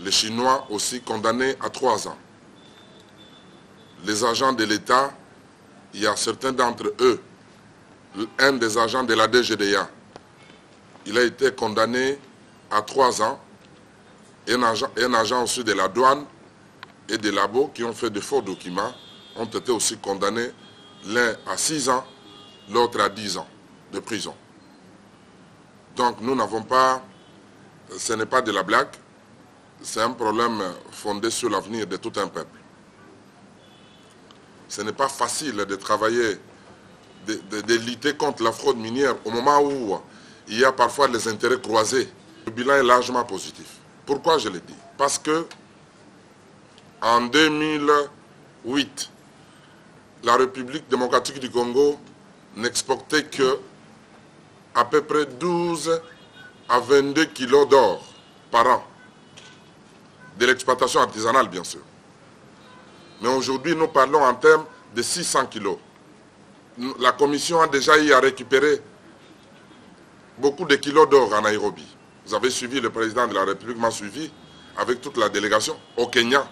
Les Chinois aussi condamnés à 3 ans. Les agents de l'État, il y a certains d'entre eux, un des agents de la DGDA, il a été condamné à 3 ans, un agent aussi de la douane et des labos qui ont fait de faux documents ont été aussi condamnés, l'un à 6 ans, l'autre à 10 ans de prison. Donc nous n'avons pas, ce n'est pas de la blague, c'est un problème fondé sur l'avenir de tout un peuple. Ce n'est pas facile de travailler, de lutter contre la fraude minière au moment où il y a parfois les intérêts croisés. Le bilan est largement positif. Pourquoi je le dis? Parce que en 2008, la République démocratique du Congo n'exportait que à peu près 12 à 22 kilos d'or par an. De l'exploitation artisanale, bien sûr. Mais aujourd'hui, nous parlons en termes de 600 kilos. La Commission a déjà eu à récupérer beaucoup de kilos d'or en Nairobi. Vous avez suivi, le président de la République m'a suivi avec toute la délégation au Kenya.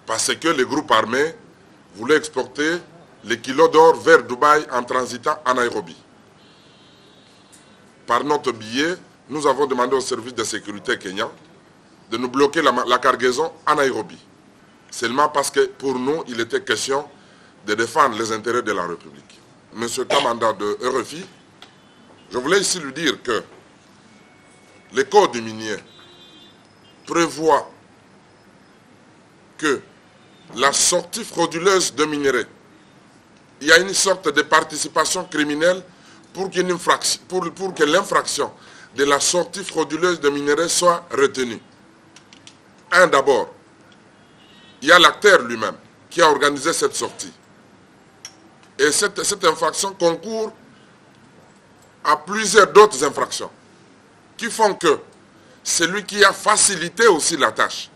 Parce que les groupes armés voulaient exporter les kilos d'or vers Dubaï en transitant à Nairobi. Par notre biais, nous avons demandé au service de sécurité kenyan de nous bloquer la cargaison à Nairobi. Seulement parce que pour nous, il était question de défendre les intérêts de la République. Monsieur Kamanda de RFI, je voulais ici lui dire que le code minier prévoit que la sortie frauduleuse de minerais, il y a une sorte de participation criminelle pour que l'infraction de la sortie frauduleuse de minerais soit retenue. D'abord, il y a l'acteur lui-même qui a organisé cette sortie. Et cette infraction concourt à plusieurs d'autres infractions qui font que celui qui a facilité aussi la tâche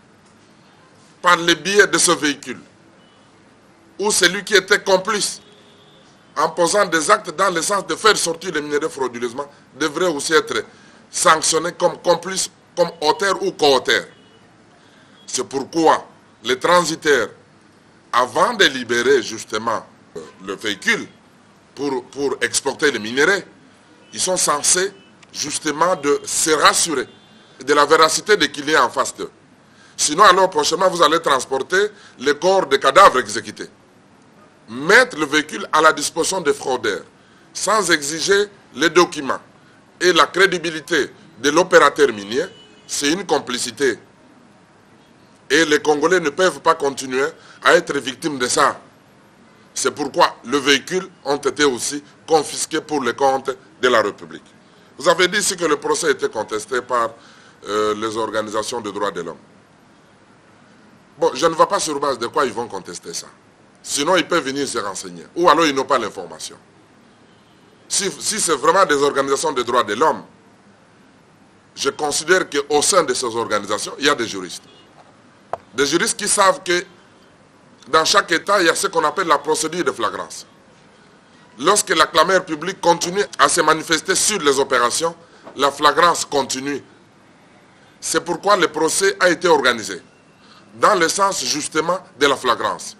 par le biais de ce véhicule ou celui qui était complice en posant des actes dans le sens de faire sortir les minerais frauduleusement devrait aussi être sanctionné comme complice, comme auteur ou co-auteur. C'est pourquoi les transitaires, avant de libérer justement le véhicule pour exporter les minerais, ils sont censés justement de se rassurer de la véracité des clients en face d'eux. Sinon, alors prochainement, vous allez transporter les corps de cadavres exécutés. Mettre le véhicule à la disposition des fraudeurs, sans exiger les documents et la crédibilité de l'opérateur minier, c'est une complicité. Et les Congolais ne peuvent pas continuer à être victimes de ça. C'est pourquoi les véhicules ont été aussi confisqués pour les comptes de la République. Vous avez dit ici que le procès était contesté par les organisations de droits de l'homme. Bon, je ne vois pas sur base de quoi ils vont contester ça. Sinon, ils peuvent venir se renseigner. Ou alors, ils n'ont pas l'information. Si c'est vraiment des organisations de droits de l'homme, je considère qu'au sein de ces organisations, il y a des juristes. Des juristes qui savent que dans chaque État, il y a ce qu'on appelle la procédure de flagrance. Lorsque la clameur publique continue à se manifester sur les opérations, la flagrance continue. C'est pourquoi le procès a été organisé, dans le sens justement de la flagrance.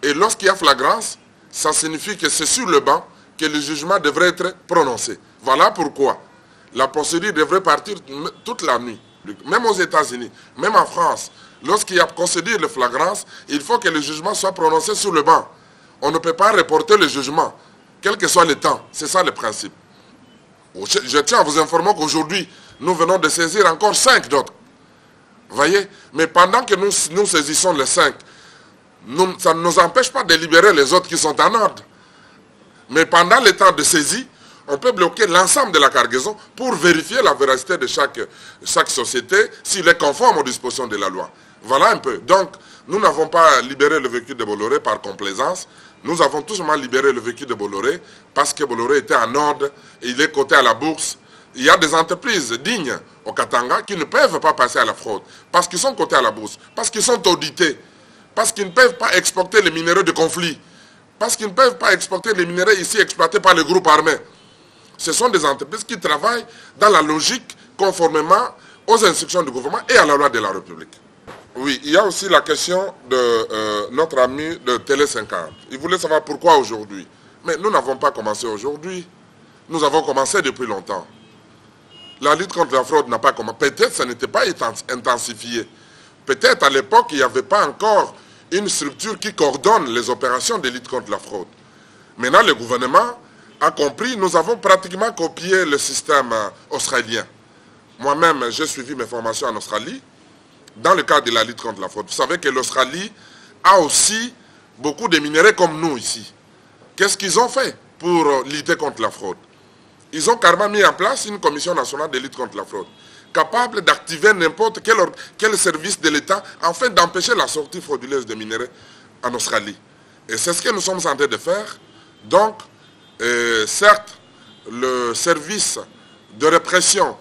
Et lorsqu'il y a flagrance, ça signifie que c'est sur le banc que le jugement devrait être prononcé. Voilà pourquoi la procédure devrait partir toute la nuit. Même aux États-Unis, même en France, lorsqu'il y a procédure de flagrance, il faut que le jugement soit prononcé sur le banc. On ne peut pas reporter le jugement, quel que soit le temps. C'est ça le principe. Je tiens à vous informer qu'aujourd'hui, nous venons de saisir encore 5 d'autres. Vous voyez? Mais pendant que nous saisissons les 5, ça ne nous empêche pas de libérer les autres qui sont en ordre. Mais pendant le temps de saisie, on peut bloquer l'ensemble de la cargaison pour vérifier la véracité de chaque société s'il est conforme aux dispositions de la loi. Voilà un peu. Donc, nous n'avons pas libéré le véhicule de Bolloré par complaisance. Nous avons tout simplement libéré le véhicule de Bolloré parce que Bolloré était en ordre et il est coté à la bourse. Il y a des entreprises dignes au Katanga qui ne peuvent pas passer à la fraude parce qu'ils sont cotés à la bourse, parce qu'ils sont audités, parce qu'ils ne peuvent pas exporter les minéraux de conflit, parce qu'ils ne peuvent pas exporter les minéraux ici exploités par les groupes armés. Ce sont des entreprises qui travaillent dans la logique conformément aux instructions du gouvernement et à la loi de la République. Oui, il y a aussi la question de notre ami de Télé 50. Il voulait savoir pourquoi aujourd'hui. Mais nous n'avons pas commencé aujourd'hui. Nous avons commencé depuis longtemps. La lutte contre la fraude n'a pas commencé. Peut-être que ça n'était pas intensifié. Peut-être à l'époque, il n'y avait pas encore une structure qui coordonne les opérations de lutte contre la fraude. Maintenant, le gouvernement a compris, nous avons pratiquement copié le système australien. Moi-même, j'ai suivi mes formations en Australie dans le cadre de la lutte contre la fraude. Vous savez que l'Australie a aussi beaucoup de minéraux comme nous ici. Qu'est-ce qu'ils ont fait pour lutter contre la fraude? Ils ont carrément mis en place une commission nationale de lutte contre la fraude, capable d'activer n'importe quel service de l'État afin d'empêcher la sortie frauduleuse des minéraux en Australie. Et c'est ce que nous sommes en train de faire. Donc, certes, le service de répression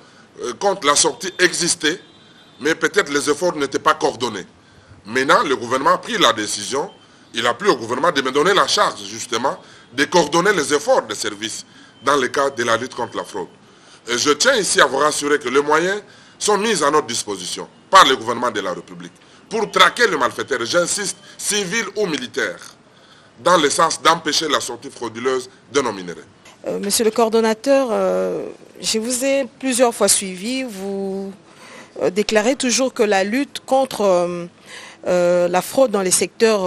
contre la sortie existait, mais peut-être les efforts n'étaient pas coordonnés. Maintenant, le gouvernement a pris la décision, il a pris au gouvernement de me donner la charge, justement, de coordonner les efforts des services dans le cadre de la lutte contre la fraude. Et je tiens ici à vous rassurer que les moyens sont mis à notre disposition par le gouvernement de la République pour traquer le malfaiteur, j'insiste, civil ou militaire, dans le sens d'empêcher la sortie frauduleuse de nos minéraux. Monsieur le coordonnateur, je vous ai plusieurs fois suivi. Vous déclarez toujours que la lutte contre la fraude dans les secteurs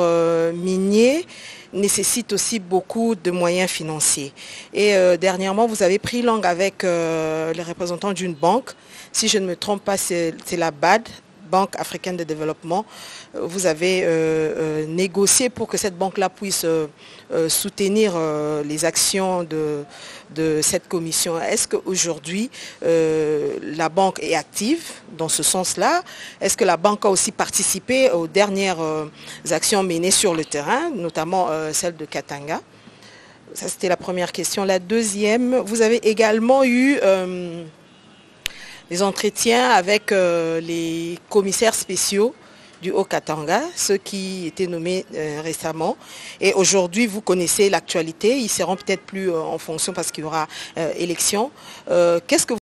miniers nécessite aussi beaucoup de moyens financiers. Et dernièrement, vous avez pris langue avec les représentants d'une banque. Si je ne me trompe pas, c'est la BAD, Banque africaine de développement. Vous avez négocié pour que cette banque-là puisse soutenir les actions de cette commission. Est-ce qu'aujourd'hui, la banque est active dans ce sens-là? Est-ce que la banque a aussi participé aux dernières actions menées sur le terrain, notamment celle de Katanga? Ça, c'était la première question. La deuxième, vous avez également eu des entretiens avec les commissaires spéciaux du Haut-Katanga, ceux qui étaient nommés récemment. Et aujourd'hui, vous connaissez l'actualité. Ils seront peut-être plus en fonction parce qu'il y aura élection. Qu'est-ce que